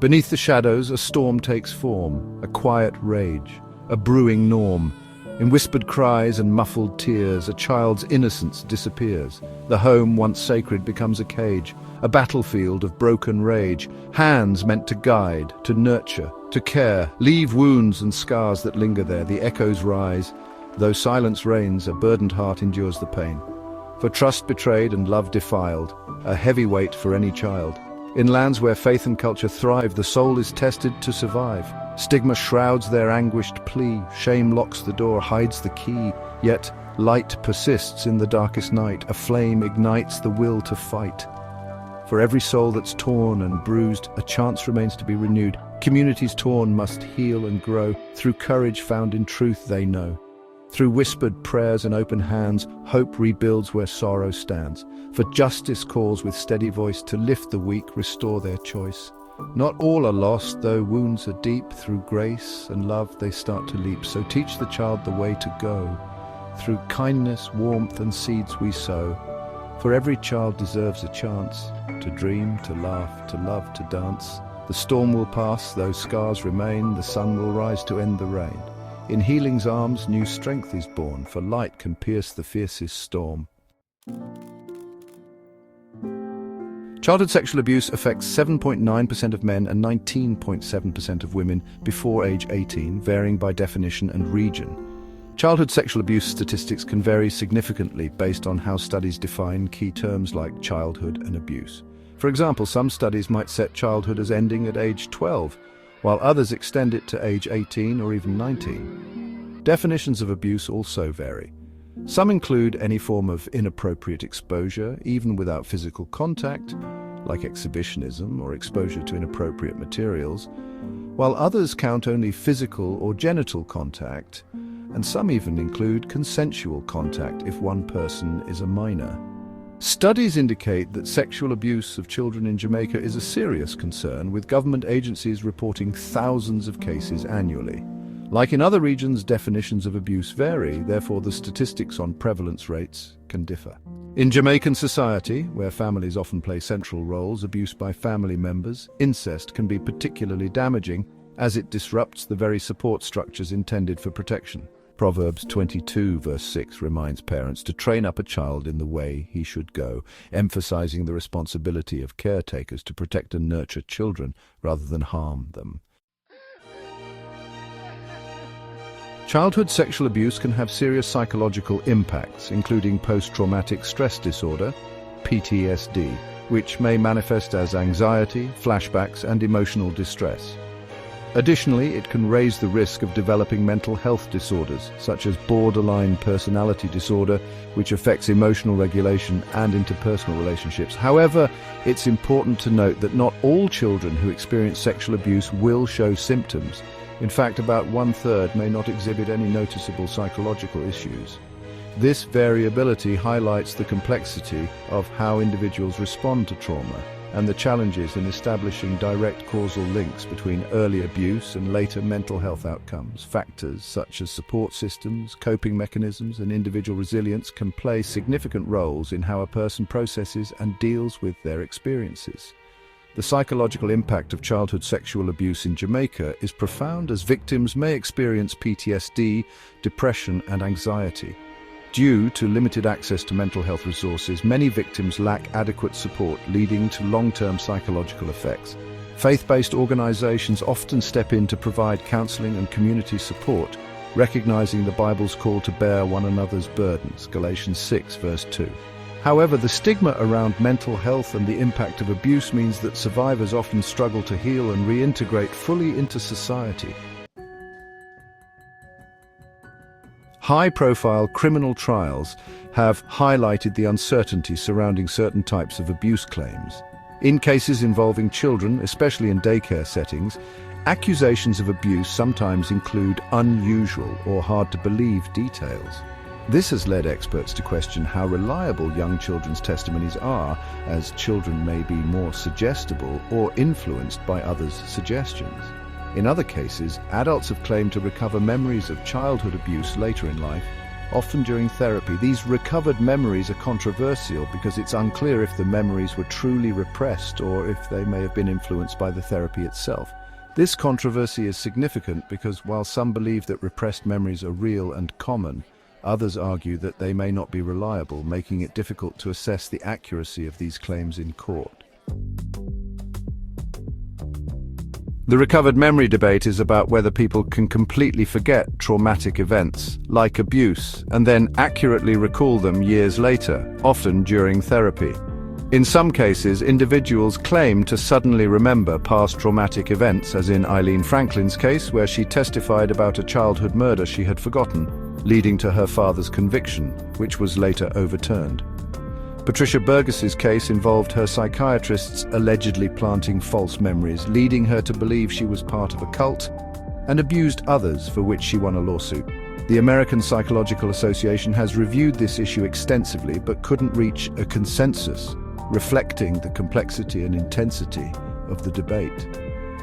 Beneath the shadows, a storm takes form, a quiet rage, a brewing norm. In whispered cries and muffled tears, a child's innocence disappears. The home, once sacred, becomes a cage, a battlefield of broken rage. Hands meant to guide, to nurture, to care, leave wounds and scars that linger there. The echoes rise. Though silence reigns, a burdened heart endures the pain. For trust betrayed and love defiled, a heavy weight for any child. In lands where faith and culture thrive, the soul is tested to survive. Stigma shrouds their anguished plea. Shame locks the door, hides the key. Yet light persists in the darkest night. A flame ignites the will to fight. For every soul that's torn and bruised, a chance remains to be renewed. Communities torn must heal and grow. Through courage found in truth they know. Through whispered prayers and open hands, hope rebuilds where sorrow stands. For justice calls with steady voice to lift the weak, restore their choice. Not all are lost, though wounds are deep. Through grace and love they start to leap. So teach the child the way to go. Through kindness, warmth and seeds we sow. For every child deserves a chance to dream, to laugh, to love, to dance. The storm will pass, though scars remain. The sun will rise to end the rain. In healing's arms new strength is born, for light can pierce the fiercest storm. Childhood sexual abuse affects 7.9% of men and 19.7% of women before age 18, varying by definition and region. Childhood sexual abuse statistics can vary significantly based on how studies define key terms like childhood and abuse. For example, some studies might set childhood as ending at age 12, while others extend it to age 18 or even 19. Definitions of abuse also vary. Some include any form of inappropriate exposure, even without physical contact, like exhibitionism or exposure to inappropriate materials, while others count only physical or genital contact, and some even include consensual contact if one person is a minor. Studies indicate that sexual abuse of children in Jamaica is a serious concern, with government agencies reporting thousands of cases annually. Like in other regions, definitions of abuse vary, therefore the statistics on prevalence rates can differ. In Jamaican society, where families often play central roles, abuse by family members, incest can be particularly damaging as it disrupts the very support structures intended for protection. Proverbs 22 verse 6 reminds parents to train up a child in the way he should go, emphasizing the responsibility of caretakers to protect and nurture children rather than harm them. Childhood sexual abuse can have serious psychological impacts, including post-traumatic stress disorder, PTSD, which may manifest as anxiety, flashbacks, and emotional distress. Additionally, it can raise the risk of developing mental health disorders, such as borderline personality disorder, which affects emotional regulation and interpersonal relationships. However, it's important to note that not all children who experience sexual abuse will show symptoms. In fact, about 1/3 may not exhibit any noticeable psychological issues. This variability highlights the complexity of how individuals respond to trauma and the challenges in establishing direct causal links between early abuse and later mental health outcomes. Factors such as support systems, coping mechanisms, and individual resilience can play significant roles in how a person processes and deals with their experiences. The psychological impact of childhood sexual abuse in Jamaica is profound, as victims may experience PTSD, depression, and anxiety. Due to limited access to mental health resources, many victims lack adequate support, leading to long-term psychological effects. Faith-based organizations often step in to provide counseling and community support, recognizing the Bible's call to bear one another's burdens, Galatians 6 verse 2. However, the stigma around mental health and the impact of abuse means that survivors often struggle to heal and reintegrate fully into society. High-profile criminal trials have highlighted the uncertainty surrounding certain types of abuse claims. In cases involving children, especially in daycare settings, accusations of abuse sometimes include unusual or hard-to-believe details. This has led experts to question how reliable young children's testimonies are, as children may be more suggestible or influenced by others' suggestions. In other cases, adults have claimed to recover memories of childhood abuse later in life, often during therapy. These recovered memories are controversial because it's unclear if the memories were truly repressed or if they may have been influenced by the therapy itself. This controversy is significant because while some believe that repressed memories are real and common, others argue that they may not be reliable, making it difficult to assess the accuracy of these claims in court. The recovered memory debate is about whether people can completely forget traumatic events, like abuse, and then accurately recall them years later, often during therapy. In some cases, individuals claim to suddenly remember past traumatic events, as in Eileen Franklin's case, where she testified about a childhood murder she had forgotten, leading to her father's conviction, which was later overturned. Patricia Burgess's case involved her psychiatrists allegedly planting false memories, leading her to believe she was part of a cult, and abused others, for which she won a lawsuit. The American Psychological Association has reviewed this issue extensively but couldn't reach a consensus, reflecting the complexity and intensity of the debate.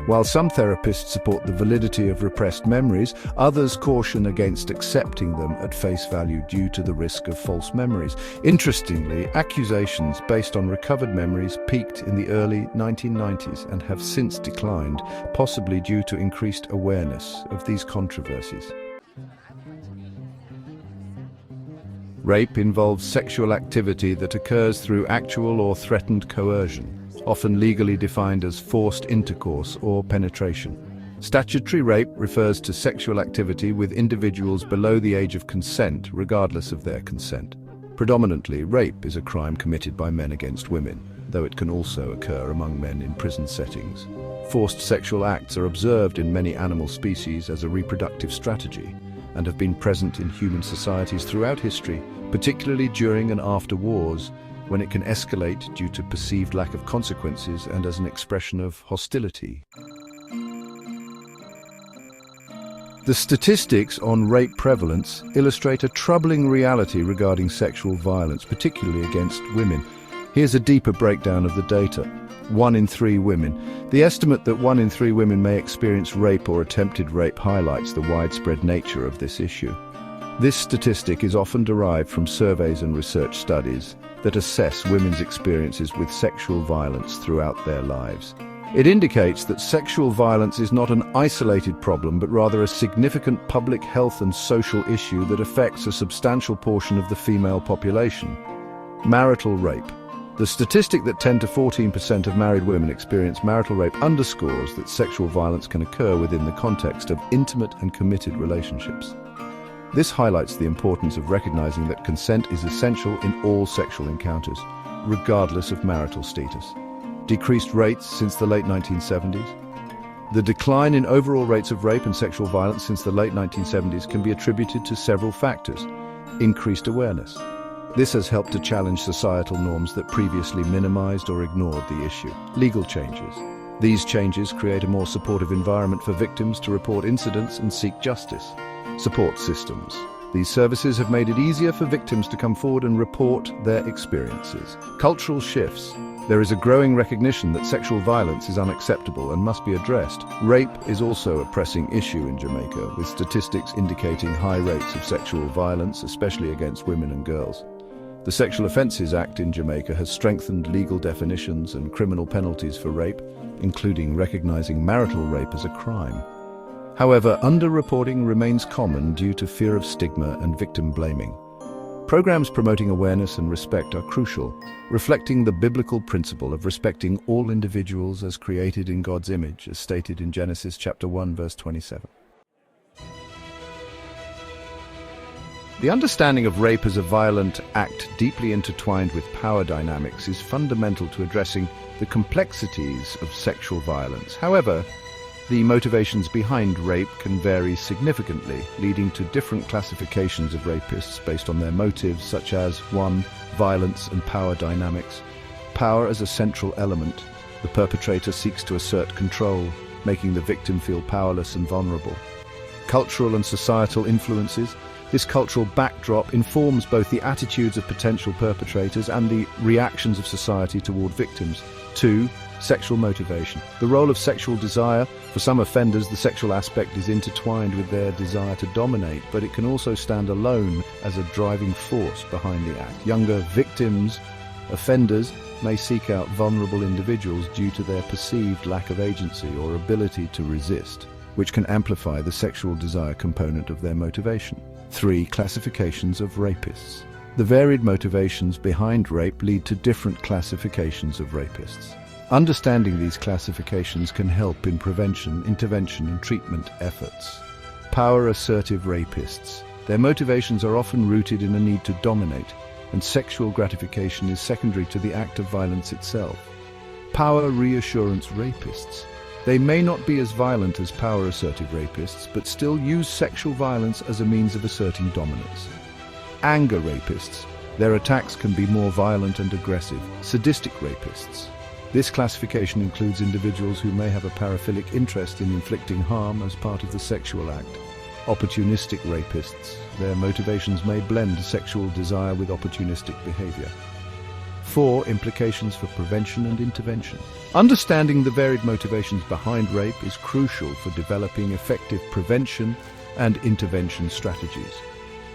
While some therapists support the validity of repressed memories, others caution against accepting them at face value due to the risk of false memories. Interestingly, accusations based on recovered memories peaked in the early 1990s and have since declined, possibly due to increased awareness of these controversies. Rape involves sexual activity that occurs through actual or threatened coercion, often legally defined as forced intercourse or penetration. Statutory rape refers to sexual activity with individuals below the age of consent, regardless of their consent. Predominantly, rape is a crime committed by men against women, though it can also occur among men in prison settings. Forced sexual acts are observed in many animal species as a reproductive strategy and have been present in human societies throughout history, particularly during and after wars, when it can escalate due to perceived lack of consequences and as an expression of hostility. The statistics on rape prevalence illustrate a troubling reality regarding sexual violence, particularly against women. Here's a deeper breakdown of the data. 1 in 3 women. The estimate that 1 in 3 women may experience rape or attempted rape highlights the widespread nature of this issue. This statistic is often derived from surveys and research studies that assess women's experiences with sexual violence throughout their lives. It indicates that sexual violence is not an isolated problem, but rather a significant public health and social issue that affects a substantial portion of the female population. Marital rape. The statistic that 10 to 14% of married women experience marital rape underscores that sexual violence can occur within the context of intimate and committed relationships. This highlights the importance of recognizing that consent is essential in all sexual encounters, regardless of marital status. Decreased rates since the late 1970s. The decline in overall rates of rape and sexual violence since the late 1970s can be attributed to several factors. Increased awareness. This has helped to challenge societal norms that previously minimized or ignored the issue. Legal changes. These changes create a more supportive environment for victims to report incidents and seek justice. Support systems. These services have made it easier for victims to come forward and report their experiences. Cultural shifts. There is a growing recognition that sexual violence is unacceptable and must be addressed. Rape is also a pressing issue in Jamaica, with statistics indicating high rates of sexual violence, especially against women and girls. The Sexual Offences Act in Jamaica has strengthened legal definitions and criminal penalties for rape, including recognizing marital rape as a crime. However, underreporting remains common due to fear of stigma and victim blaming. Programs promoting awareness and respect are crucial, reflecting the biblical principle of respecting all individuals as created in God's image, as stated in Genesis chapter 1, verse 27. The understanding of rape as a violent act deeply intertwined with power dynamics is fundamental to addressing the complexities of sexual violence. However, the motivations behind rape can vary significantly, leading to different classifications of rapists based on their motives, such as 1. Violence and power dynamics. Power as a central element. The perpetrator seeks to assert control, making the victim feel powerless and vulnerable. Cultural and societal influences. This cultural backdrop informs both the attitudes of potential perpetrators and the reactions of society toward victims. 2. Sexual motivation. The role of sexual desire. For some offenders, the sexual aspect is intertwined with their desire to dominate, but it can also stand alone as a driving force behind the act. Younger victims, offenders, may seek out vulnerable individuals due to their perceived lack of agency or ability to resist, which can amplify the sexual desire component of their motivation. 3. Classifications of rapists. The varied motivations behind rape lead to different classifications of rapists. Understanding these classifications can help in prevention, intervention, and treatment efforts. Power-assertive rapists. Their motivations are often rooted in a need to dominate, and sexual gratification is secondary to the act of violence itself. Power reassurance rapists. They may not be as violent as power-assertive rapists, but still use sexual violence as a means of asserting dominance. Anger rapists. Their attacks can be more violent and aggressive. Sadistic rapists. This classification includes individuals who may have a paraphilic interest in inflicting harm as part of the sexual act. Opportunistic rapists. Their motivations may blend sexual desire with opportunistic behavior. 4. Implications for prevention and intervention. Understanding the varied motivations behind rape is crucial for developing effective prevention and intervention strategies.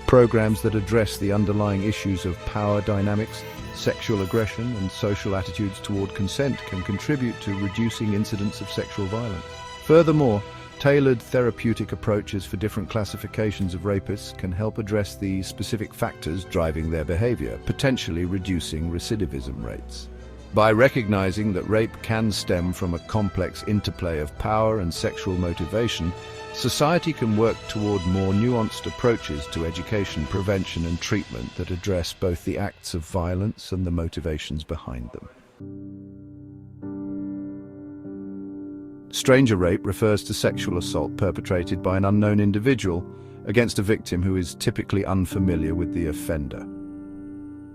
Programs that address the underlying issues of power dynamics, sexual aggression, and social attitudes toward consent can contribute to reducing incidents of sexual violence. Furthermore, tailored therapeutic approaches for different classifications of rapists can help address the specific factors driving their behavior, potentially reducing recidivism rates. By recognizing that rape can stem from a complex interplay of power and sexual motivation, society can work toward more nuanced approaches to education, prevention, and treatment that address both the acts of violence and the motivations behind them. Stranger rape refers to sexual assault perpetrated by an unknown individual against a victim who is typically unfamiliar with the offender.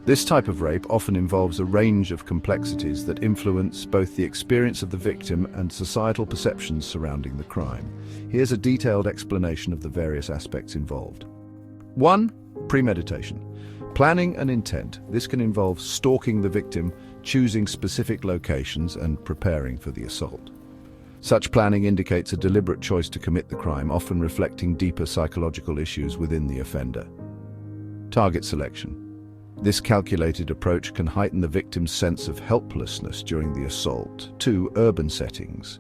This type of rape often involves a range of complexities that influence both the experience of the victim and societal perceptions surrounding the crime. Here's a detailed explanation of the various aspects involved. 1. Premeditation. Planning and intent. This can involve stalking the victim, choosing specific locations, and preparing for the assault. Such planning indicates a deliberate choice to commit the crime, often reflecting deeper psychological issues within the offender. Target selection. This calculated approach can heighten the victim's sense of helplessness during the assault. 2. Urban settings.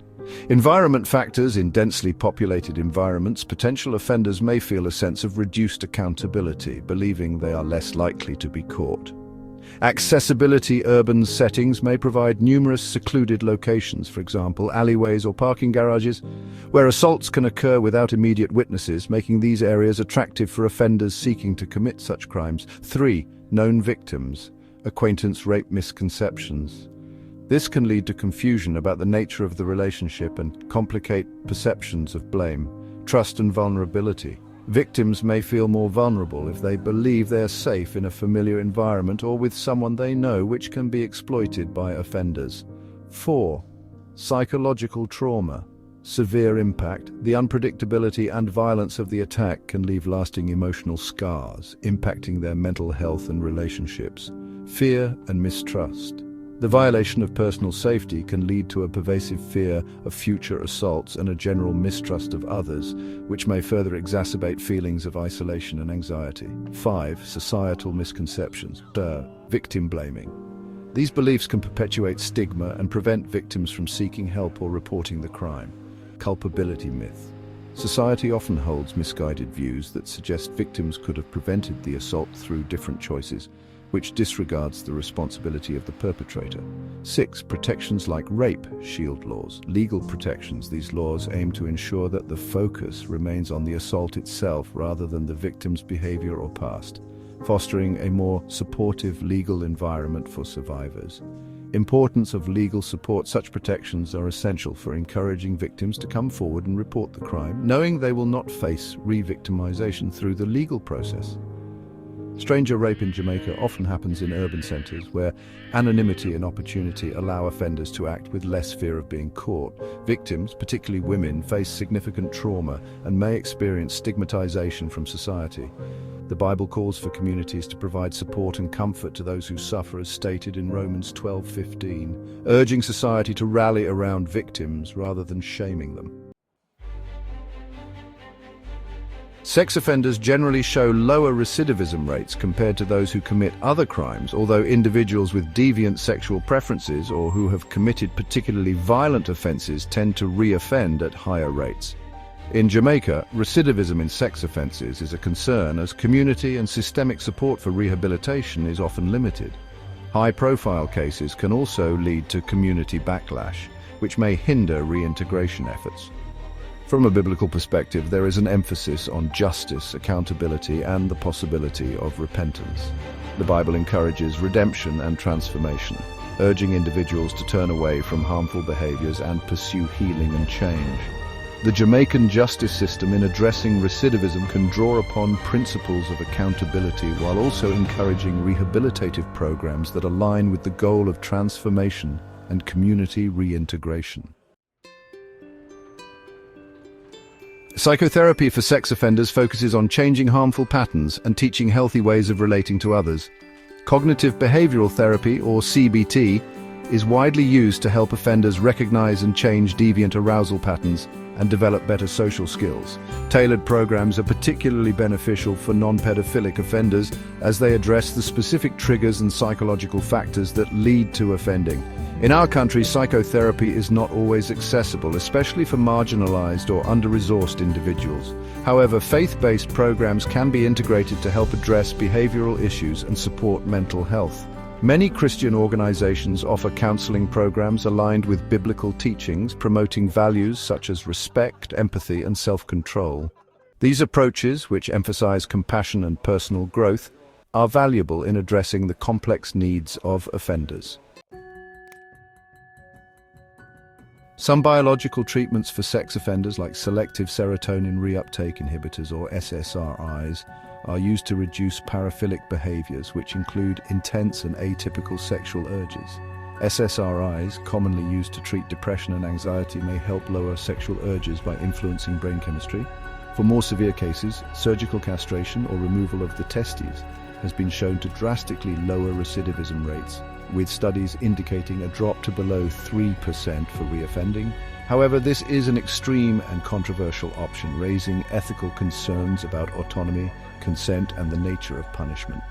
Environment factors. In densely populated environments, potential offenders may feel a sense of reduced accountability, believing they are less likely to be caught. Accessibility. Urban settings may provide numerous secluded locations, for example, alleyways or parking garages, where assaults can occur without immediate witnesses, making these areas attractive for offenders seeking to commit such crimes. 3. Known victims. Acquaintance rape misconceptions. This can lead to confusion about the nature of the relationship and complicate perceptions of blame, trust, and vulnerability. Victims may feel more vulnerable if they believe they are safe in a familiar environment or with someone they know, which can be exploited by offenders. 4. Psychological trauma. Severe impact. The unpredictability and violence of the attack can leave lasting emotional scars, impacting their mental health and relationships. Fear and mistrust. The violation of personal safety can lead to a pervasive fear of future assaults and a general mistrust of others, which may further exacerbate feelings of isolation and anxiety. 5. Societal misconceptions. Victim blaming. These beliefs can perpetuate stigma and prevent victims from seeking help or reporting the crime. Culpability myth. Society often holds misguided views that suggest victims could have prevented the assault through different choices, which disregards the responsibility of the perpetrator. 6. Protections like rape shield laws. Legal protections. These laws aim to ensure that the focus remains on the assault itself rather than the victim's behavior or past, fostering a more supportive legal environment for survivors. Importance of legal support. Such protections are essential for encouraging victims to come forward and report the crime, knowing they will not face re-victimization through the legal process. Stranger rape in Jamaica often happens in urban centers where anonymity and opportunity allow offenders to act with less fear of being caught. Victims, particularly women, face significant trauma and may experience stigmatization from society. The Bible calls for communities to provide support and comfort to those who suffer, as stated in Romans 12:15, urging society to rally around victims rather than shaming them. Sex offenders generally show lower recidivism rates compared to those who commit other crimes, although individuals with deviant sexual preferences or who have committed particularly violent offenses tend to re-offend at higher rates. In Jamaica, recidivism in sex offenses is a concern as community and systemic support for rehabilitation is often limited. High-profile cases can also lead to community backlash, which may hinder reintegration efforts. From a biblical perspective, there is an emphasis on justice, accountability, and the possibility of repentance. The Bible encourages redemption and transformation, urging individuals to turn away from harmful behaviors and pursue healing and change. The Jamaican justice system in addressing recidivism can draw upon principles of accountability while also encouraging rehabilitative programs that align with the goal of transformation and community reintegration. Psychotherapy for sex offenders focuses on changing harmful patterns and teaching healthy ways of relating to others. Cognitive behavioral therapy, or CBT, is widely used to help offenders recognize and change deviant arousal patterns and develop better social skills. Tailored programs are particularly beneficial for non-pedophilic offenders as they address the specific triggers and psychological factors that lead to offending. In our country, psychotherapy is not always accessible, especially for marginalized or under-resourced individuals. However, faith-based programs can be integrated to help address behavioral issues and support mental health. Many Christian organizations offer counseling programs aligned with biblical teachings, promoting values such as respect, empathy, and self-control. These approaches, which emphasize compassion and personal growth, are valuable in addressing the complex needs of offenders. Some biological treatments for sex offenders, like selective serotonin reuptake inhibitors or SSRIs, are used to reduce paraphilic behaviors, which include intense and atypical sexual urges. SSRIs, commonly used to treat depression and anxiety, may help lower sexual urges by influencing brain chemistry. For more severe cases, surgical castration or removal of the testes has been shown to drastically lower recidivism rates, with studies indicating a drop to below 3% for reoffending. However, this is an extreme and controversial option, raising ethical concerns about autonomy, consent, and the nature of punishment.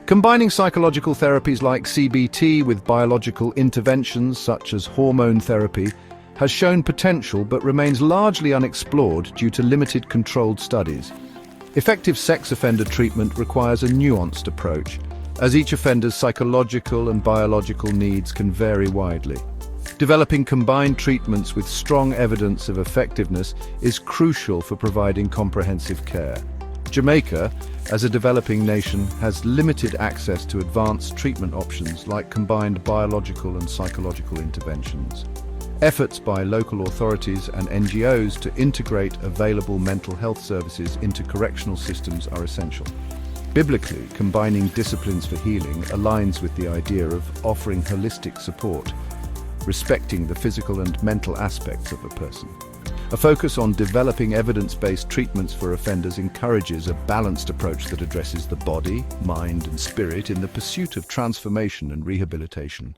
Combining psychological therapies like CBT with biological interventions such as hormone therapy has shown potential but remains largely unexplored due to limited controlled studies. Effective sex offender treatment requires a nuanced approach, as each offender's psychological and biological needs can vary widely. Developing combined treatments with strong evidence of effectiveness is crucial for providing comprehensive care. Jamaica, as a developing nation, has limited access to advanced treatment options like combined biological and psychological interventions. Efforts by local authorities and NGOs to integrate available mental health services into correctional systems are essential. Biblically, combining disciplines for healing aligns with the idea of offering holistic support, respecting the physical and mental aspects of a person. A focus on developing evidence-based treatments for offenders encourages a balanced approach that addresses the body, mind, and spirit in the pursuit of transformation and rehabilitation.